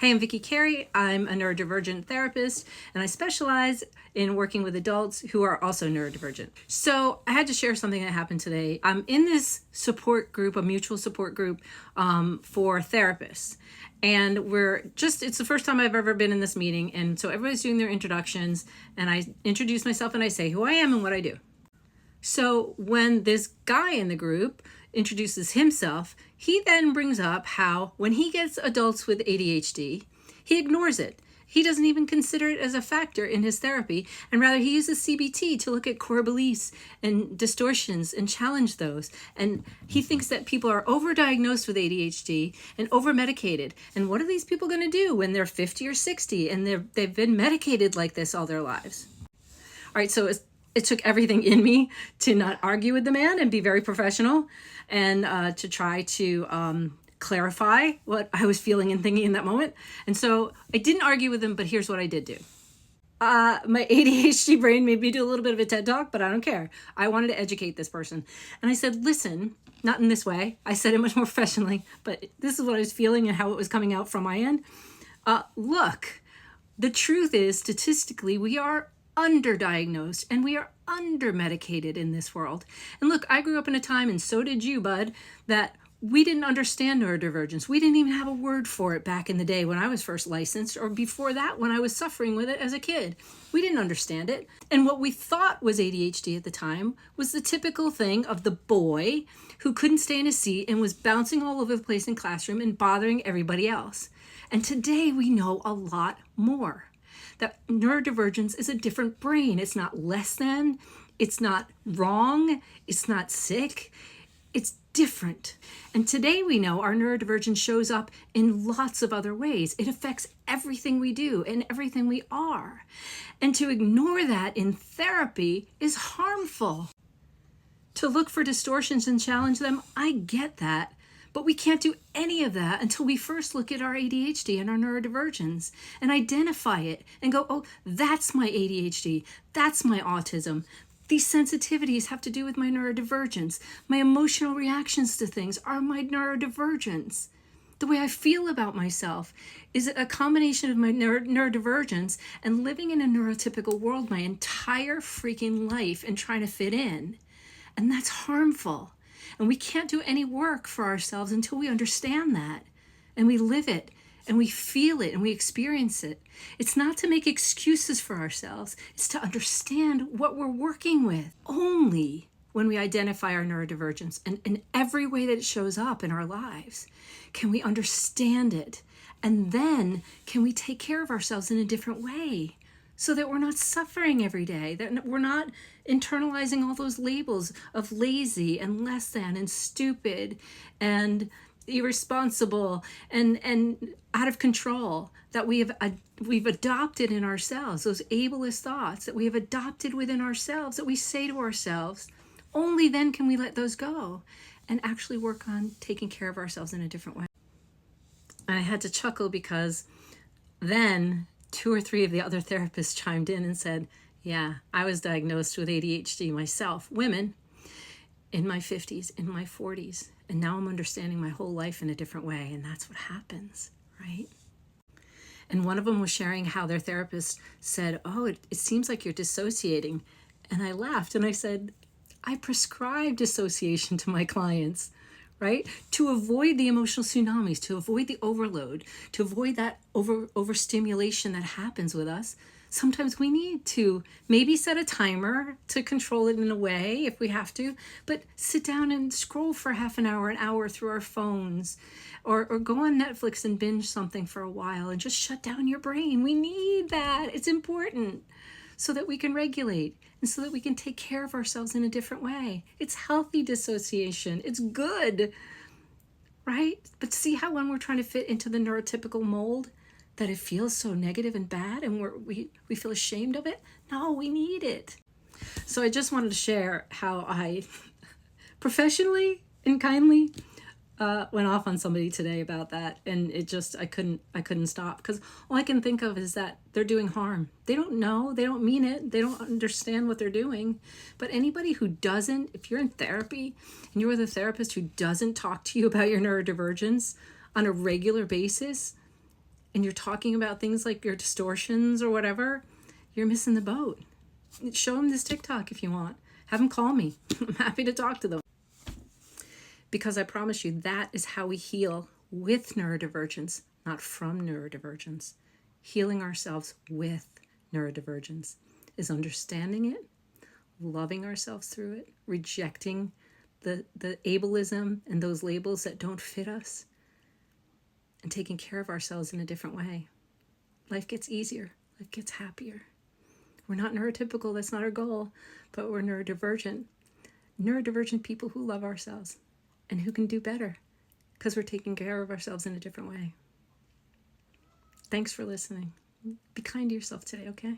Hey, I'm Vicki Carey. I'm a neurodivergent therapist, and I specialize in working with adults who are also neurodivergent. So I had to share something that happened today. I'm in this support group, a mutual support group for therapists. And it's the first time I've ever been in this meeting. And so everybody's doing their introductions, and I introduce myself and I say who I am and what I do. So when this guy in the group introduces himself, he then brings up how when he gets adults with ADHD, he ignores it. He doesn't even consider it as a factor in his therapy, and rather he uses CBT to look at core beliefs and distortions and challenge those. And he thinks that people are overdiagnosed with ADHD and overmedicated. And what are these people going to do when they're 50 or 60 and they've been medicated like this all their lives? All right, so it took everything in me to not argue with the man and be very professional and to try to clarify what I was feeling and thinking in that moment. And so I didn't argue with him, but here's what I did do. My ADHD brain made me do a little bit of a TED Talk, but I don't care. I wanted to educate this person. And I said, listen, not in this way. I said it much more professionally, but this is what I was feeling and how it was coming out from my end. Look, the truth is, statistically, we are underdiagnosed and we are undermedicated in this world. And look, I grew up in a time, and so did you, bud, that we didn't understand neurodivergence. We didn't even have a word for it back in the day when I was first licensed, or before that when I was suffering with it as a kid. We didn't understand it. And what we thought was ADHD at the time was the typical thing of the boy who couldn't stay in his seat and was bouncing all over the place in classroom and bothering everybody else. And today we know a lot more. That neurodivergence is a different brain. It's not less than, it's not wrong, it's not sick, it's different. And today we know our neurodivergence shows up in lots of other ways. It affects everything we do and everything we are. And to ignore that in therapy is harmful. To look for distortions and challenge them, I get that. But we can't do any of that until we first look at our ADHD and our neurodivergence and identify it and go, oh, that's my ADHD. That's my autism. These sensitivities have to do with my neurodivergence. My emotional reactions to things are my neurodivergence. The way I feel about myself is a combination of my neurodivergence and living in a neurotypical world my entire freaking life and trying to fit in. And that's harmful. And we can't do any work for ourselves until we understand that and we live it and we feel it and we experience it. It's not to make excuses for ourselves. It's to understand what we're working with. Only when we identify our neurodivergence and in every way that it shows up in our lives can we understand it. And then can we take care of ourselves in a different way, so that we're not suffering every day, that we're not internalizing all those labels of lazy and less than and stupid and irresponsible and out of control that we've adopted in ourselves, those ableist thoughts that we have adopted within ourselves that we say to ourselves. Only then can we let those go and actually work on taking care of ourselves in a different way. And I had to chuckle because then 2 or 3 of the other therapists chimed in and said, yeah, I was diagnosed with ADHD myself, women, in my 50s, in my 40s, and now I'm understanding my whole life in a different way, and that's what happens, right? And one of them was sharing how their therapist said, oh, it seems like you're dissociating. And I laughed and I said, I prescribe dissociation to my clients, right? To avoid the emotional tsunamis, to avoid the overload, to avoid that overstimulation that happens with us. Sometimes we need to maybe set a timer to control it in a way if we have to, but sit down and scroll for half an hour through our phones, or go on Netflix and binge something for a while and just shut down your brain. We need that. It's important so that we can regulate and so that we can take care of ourselves in a different way. It's healthy dissociation. It's good, right? But see how when we're trying to fit into the neurotypical mold, that it feels so negative and bad and we feel ashamed of it? No, we need it. So I just wanted to share how I professionally and kindly went off on somebody today about that, and it just I couldn't stop, because all I can think of is that they're doing harm. They don't know, they don't mean it, they don't understand what they're doing. But anybody who doesn't, if you're in therapy and you're with a therapist who doesn't talk to you about your neurodivergence on a regular basis, and you're talking about things like your distortions or whatever, you're missing the boat. Show them this TikTok if you want. Have them call me. I'm happy to talk to them. Because I promise you, that is how we heal with neurodivergence, not from neurodivergence. Healing ourselves with neurodivergence is understanding it, loving ourselves through it, rejecting the ableism and those labels that don't fit us, and taking care of ourselves in a different way. Life gets easier. Life gets happier. We're not neurotypical. That's not our goal, but we're neurodivergent. Neurodivergent people who love ourselves and who can do better because we're taking care of ourselves in a different way. Thanks for listening. Be kind to yourself today, okay?